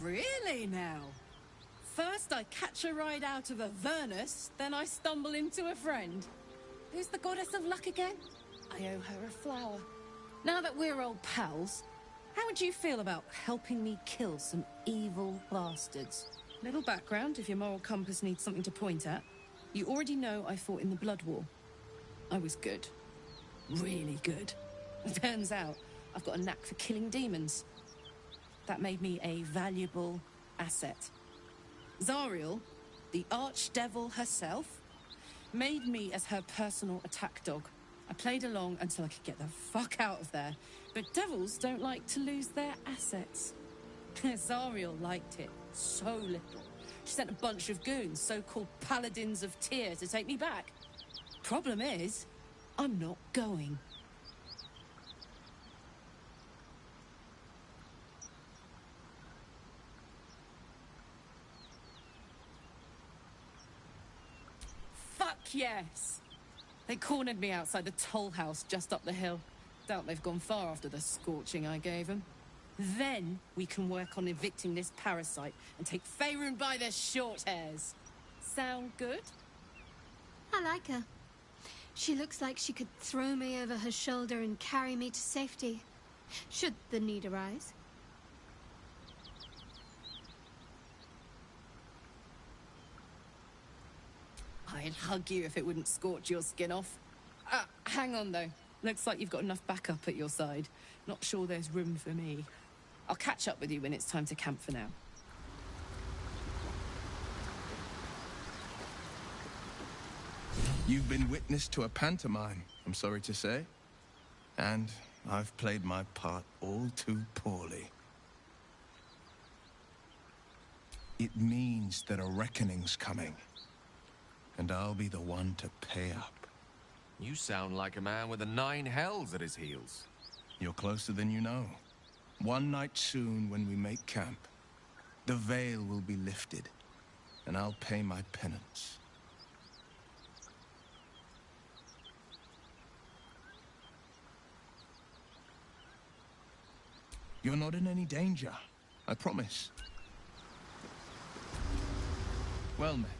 Really now? First I catch a ride out of Avernus, then I stumble into a friend. Who's the goddess of luck again? I owe her a flower. Now that we're old pals, how would you feel about helping me kill some evil bastards? Little background if your moral compass needs something to point at. You already know I fought in the Blood War. I was good. Really good. Turns out I've got a knack for killing demons. That made me a valuable asset. Zariel, the archdevil herself, made me as her personal attack dog. I played along until I could get the fuck out of there. But devils don't like to lose their assets. Zariel liked it so little. She sent a bunch of goons, so-called paladins of Tyr, to take me back. Problem is, I'm not going. Fuck yes! They cornered me outside the toll house just up the hill. Doubt they've gone far after the scorching I gave them. Then we can work on evicting this parasite and take Faerun by the short hairs. Sound good? I like her. She looks like she could throw me over her shoulder and carry me to safety, should the need arise. I'd hug you if it wouldn't scorch your skin off. Hang on though. Looks like you've got enough backup at your side. Not sure there's room for me. I'll catch up with you when it's time to camp for now. You've been witness to a pantomime, I'm sorry to say. And I've played my part all too poorly. It means that a reckoning's coming. And I'll be the one to pay up. You sound like a man with the 9 hells at his heels. You're closer than you know. One night soon, when we make camp, the veil will be lifted, and I'll pay my penance. You're not in any danger, I promise. Well met.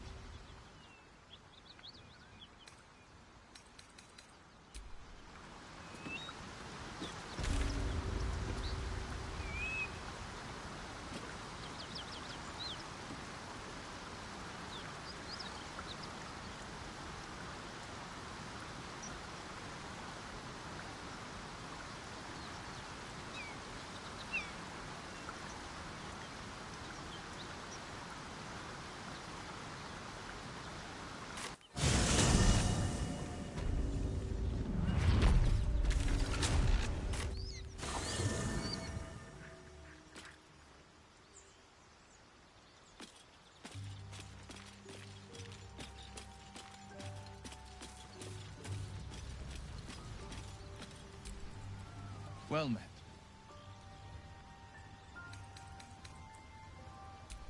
Well met.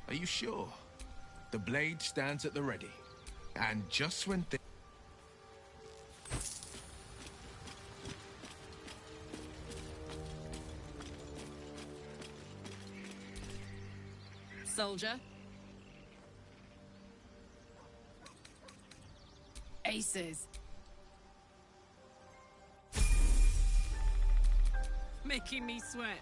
Are you sure? The blade stands at the ready. And just when Soldier. Aces. Making me sweat.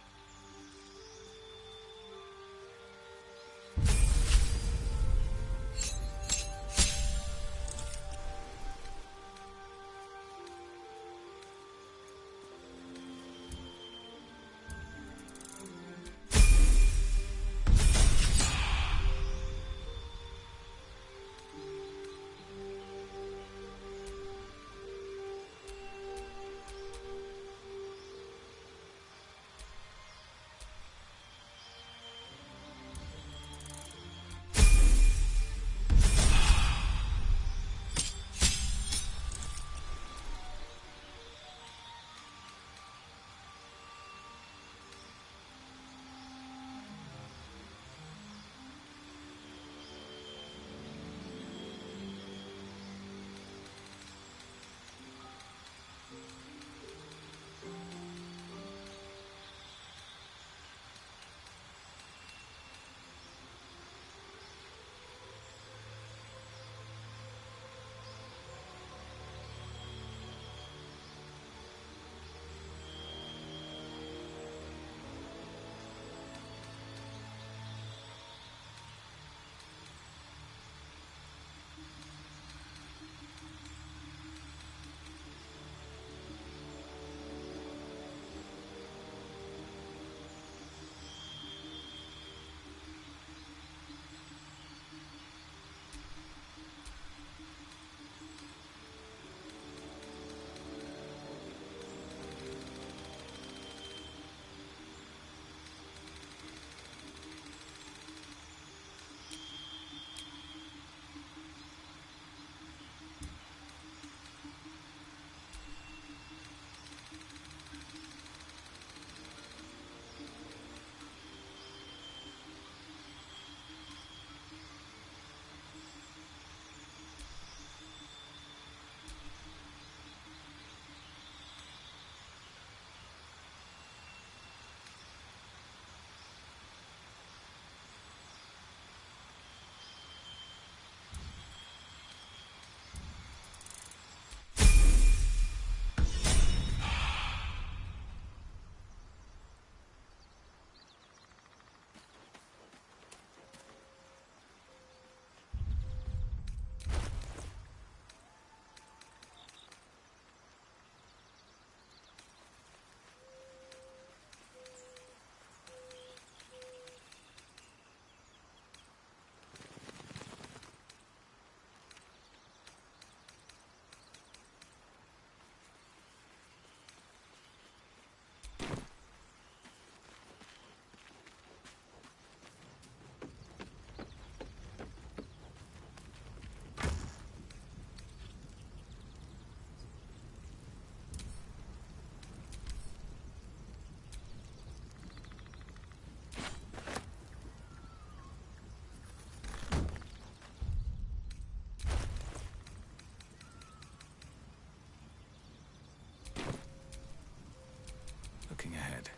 Looking ahead.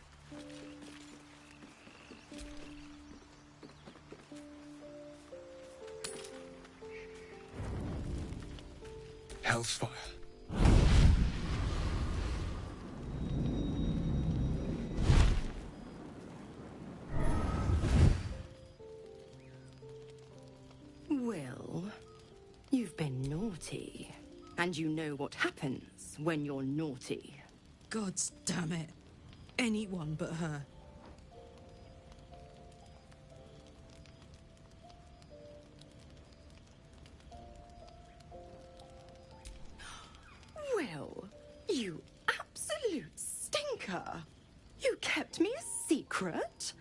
Hellsfire. Well, you've been naughty. And you know what happens when you're naughty. Gods damn it. Anyone but her. Well, you absolute stinker. You kept me a secret?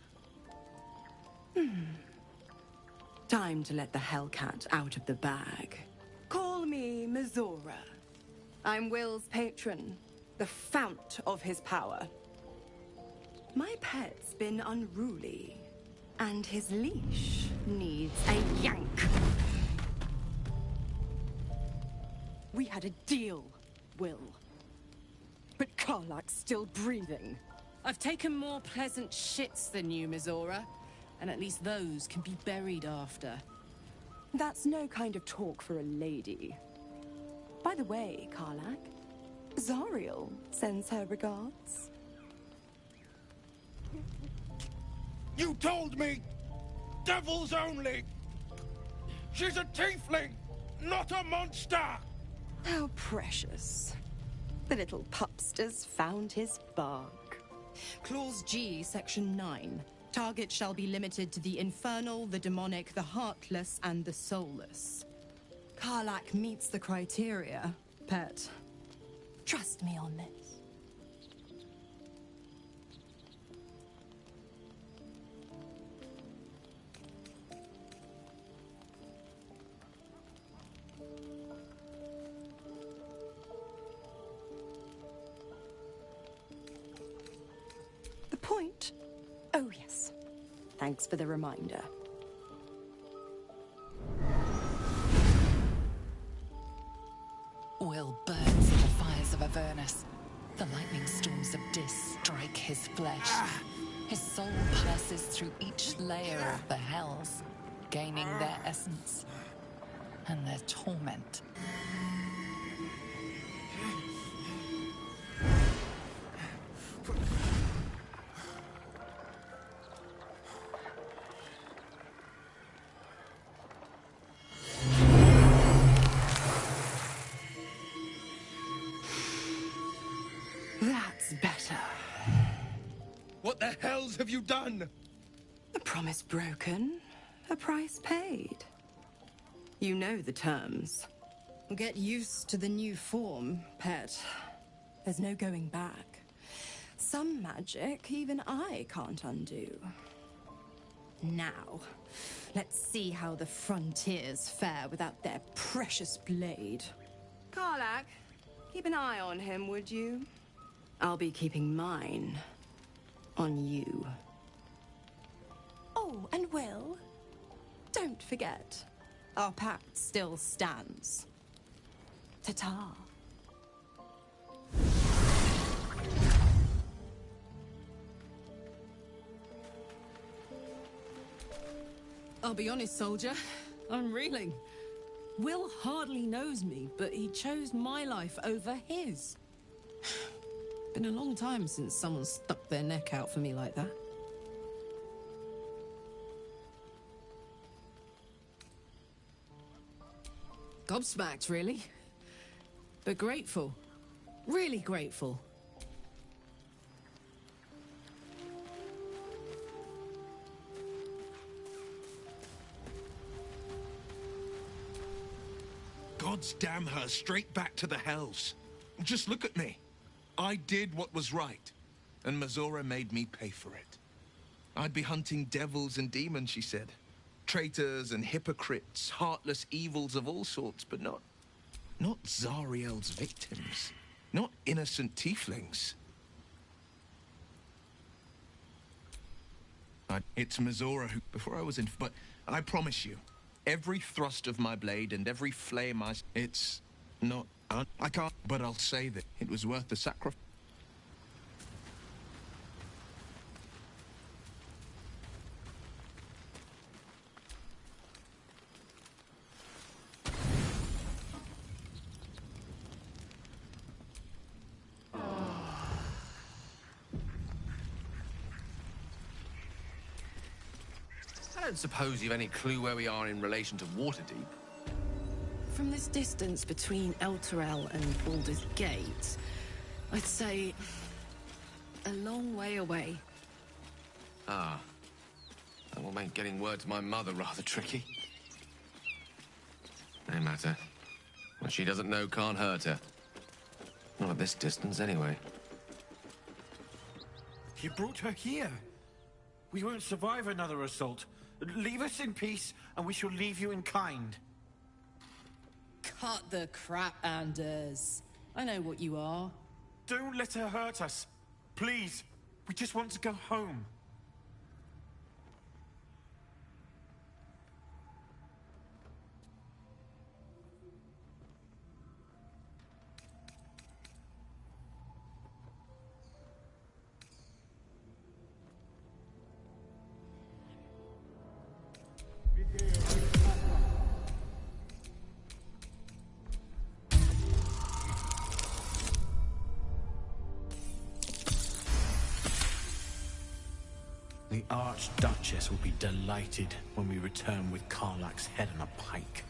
Time to let the Hellcat out of the bag. Call me Mizora. I'm Will's patron, the fount of his power. My pet's been unruly, and his leash needs a yank. We had a deal, Will. But Karlach's still breathing. I've taken more pleasant shits than you, Mizora. And at least those can be buried after. That's no kind of talk for a lady. By the way, Karlach, Zariel sends her regards. You told me! Devils only! She's a tiefling, not a monster! How precious. The little pupster's found his bark. Clause G, Section 9. Target shall be limited to the infernal, the demonic, the heartless, and the soulless. Karlach meets the criteria, pet. Trust me on this. The point? Oh, yes. Thanks for the reminder. Will burns in the fires of Avernus. The lightning storms of Dis strike his flesh. His soul passes through each layer of the hells, gaining their essence and their torment. That's better. What the hells have you done? A promise broken, a price paid. You know the terms. Get used to the new form, pet. There's no going back. Some magic even I can't undo. Now, let's see how the frontiers fare without their precious blade. Karlach, keep an eye on him, would you? I'll be keeping mine on you. Oh, and Will, don't forget, our pact still stands. Ta-ta. I'll be honest, soldier. I'm reeling. Will hardly knows me, but he chose my life over his. Been a long time since someone stuck their neck out for me like that. Gobsmacked, really. But grateful. Really grateful. Gods damn her, straight back to the hells. Just look at me. I did what was right, and Mizora made me pay for it. I'd be hunting devils and demons, she said. Traitors and hypocrites, heartless evils of all sorts, but not Zariel's victims. Not innocent tieflings. It's Mizora who, before I was in, but I promise you, every thrust of my blade and every flame it's not, I can't, but I'll say that it was worth the sacrifice. don't suppose you've any clue where we are in relation to Waterdeep. From this distance between Elturel and Baldur's Gate, I'd say a long way away. Ah. That will make getting word to my mother rather tricky. No matter. What she doesn't know can't hurt her. Not at this distance, anyway. You brought her here. We won't survive another assault. Leave us in peace, and we shall leave you in kind. Cut the crap, Anders. I know what you are. Don't let her hurt us. Please. We just want to go home. The Archduchess will be delighted when we return with Karlach's head on a pike.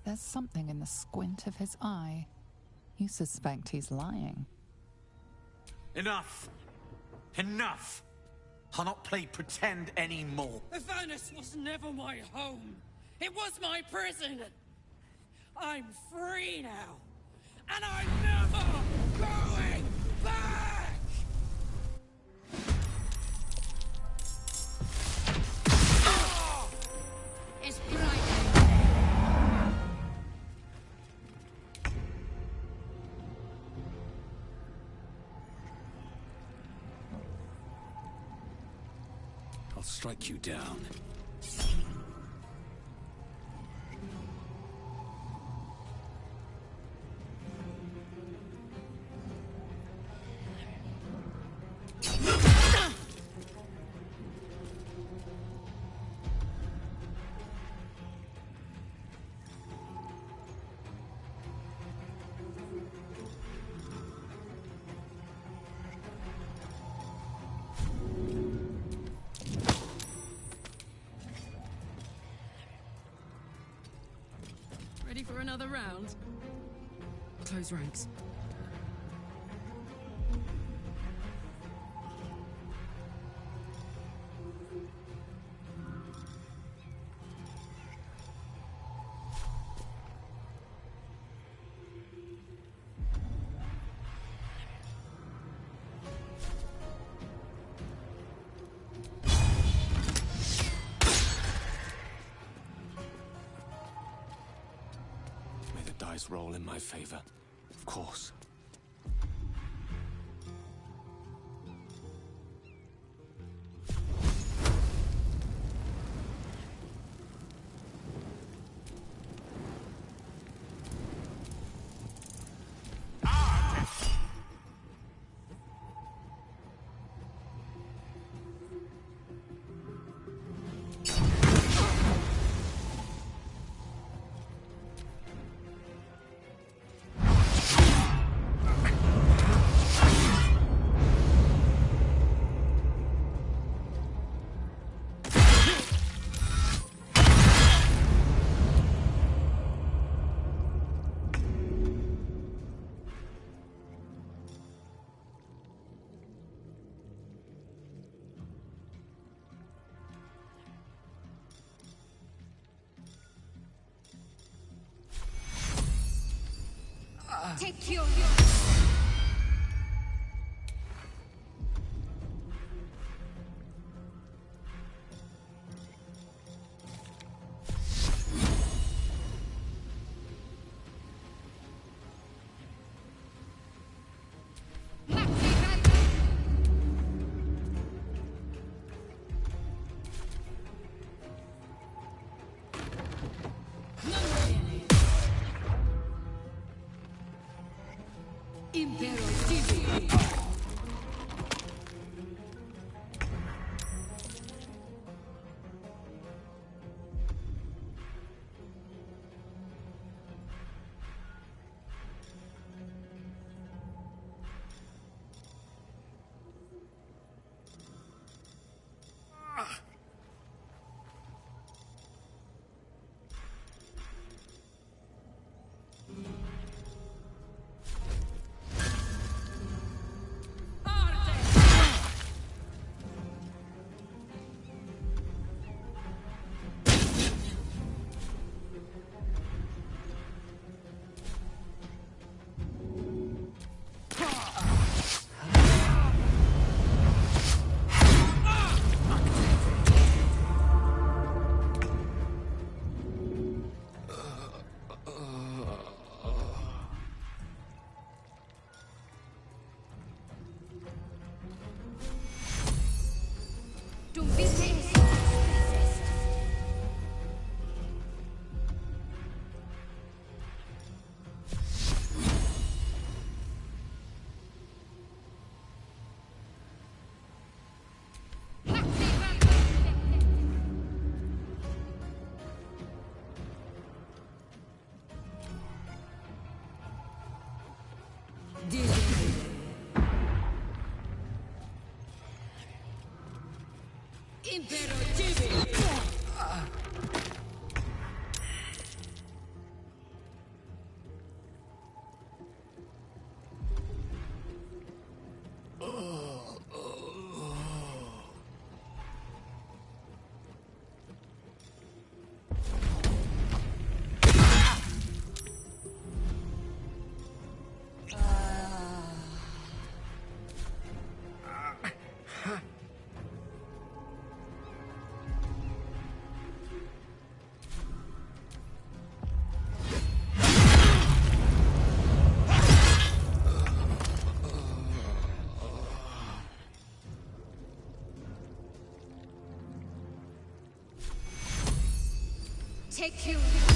There's something in the squint of his eye. You suspect he's lying. Enough! Enough! I'll not play pretend anymore. Avernus was never my home. It was my prison. I'm free now. And I'm never going back! It's bright. I'll strike you down. Ready for another round? Close ranks. Dice roll in my favor, of course. Take your... Impero TV. take you.